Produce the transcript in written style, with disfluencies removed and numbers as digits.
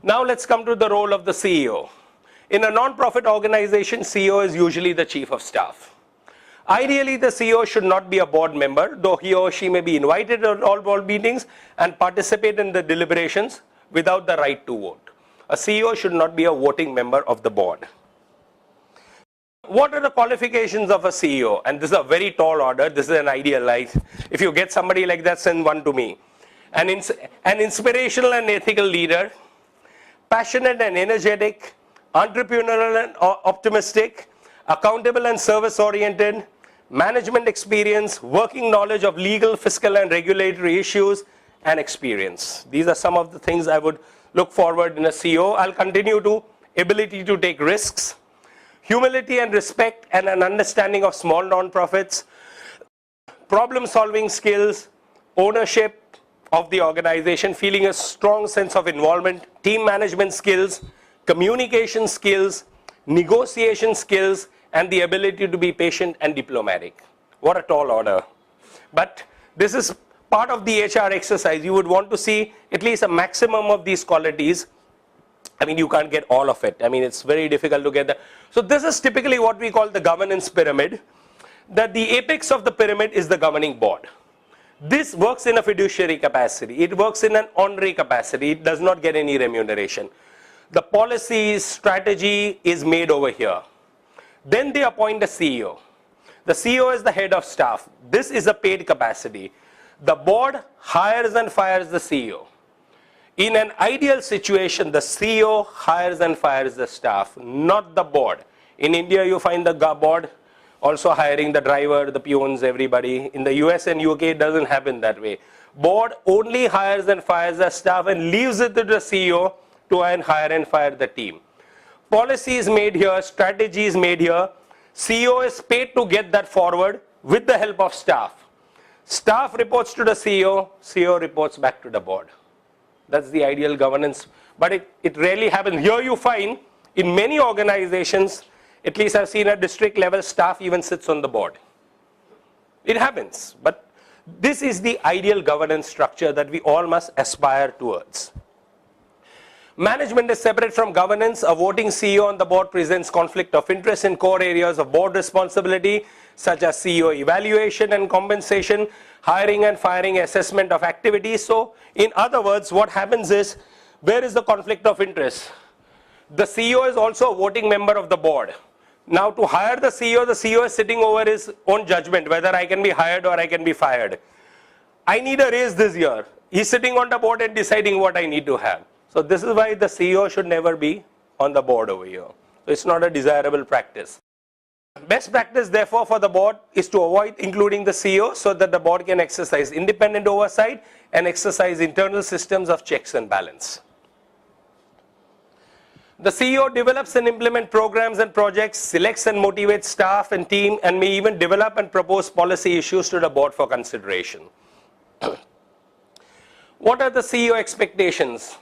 Now let's come to the role of the CEO. In a non-profit organization, CEO is usually the chief of staff. Ideally, the CEO should not be a board member, though he or she may be invited to all board meetings and participate in the deliberations without the right to vote. A CEO should not be a voting member of the board. What are the qualifications of a CEO? And this is a very tall order. This is an ideal life. If you get somebody like that, send one to me. An inspirational and ethical leader, passionate and energetic, entrepreneurial and optimistic, accountable and service-oriented, management experience, working knowledge of legal, fiscal, and regulatory issues, and experience. These are some of the things I would look forward in a CEO. I'll continue to ability to take risks, humility and respect and an understanding of small nonprofits, problem-solving skills, ownership of the organization, feeling a strong sense of involvement, team management skills, communication skills, negotiation skills, and the ability to be patient and diplomatic. What a tall order. But this is part of the HR exercise. You would want to see at least a maximum of these qualities. I mean, you can't get all of it. I mean, it's very difficult to get that. So this is typically what we call the governance pyramid, that the apex of the pyramid is the governing board. This works in a fiduciary capacity. It works in an honorary capacity. It does not get any remuneration. The policy, strategy is made over here. Then they appoint a CEO. The CEO is the head of staff. This is a paid capacity. The board hires and fires the CEO. In an ideal situation, the CEO hires and fires the staff, not the board. In India, you find the board also hiring the driver, the peons, everybody. In the US and UK, it doesn't happen that way. Board only hires and fires the staff and leaves it to the CEO to hire and fire the team. Policy is made here, strategy is made here. CEO is paid to get that forward with the help of staff. Staff reports to the CEO, CEO reports back to the board. That's the ideal governance, but it rarely happens. Here you find, in many organizations, at least I've seen at district level, staff even sits on the board. It happens, but this is the ideal governance structure that we all must aspire towards. Management is separate from governance. A voting CEO on the board presents conflict of interest in core areas of board responsibility, such as CEO evaluation and compensation, hiring and firing, assessment of activities. So, in other words, what happens is, where is the conflict of interest? The CEO is also a voting member of the board. Now, to hire the CEO is sitting over his own judgment, whether I can be hired or I can be fired. I need a raise this year. He's sitting on the board and deciding what I need to have. So this is why the CEO should never be on the board over here. So it's not a desirable practice. Best practice, therefore, for the board is to avoid including the CEO so that the board can exercise independent oversight and exercise internal systems of checks and balance. The CEO develops and implements programs and projects, selects and motivates staff and team, and may even develop and propose policy issues to the board for consideration. What are the CEO expectations?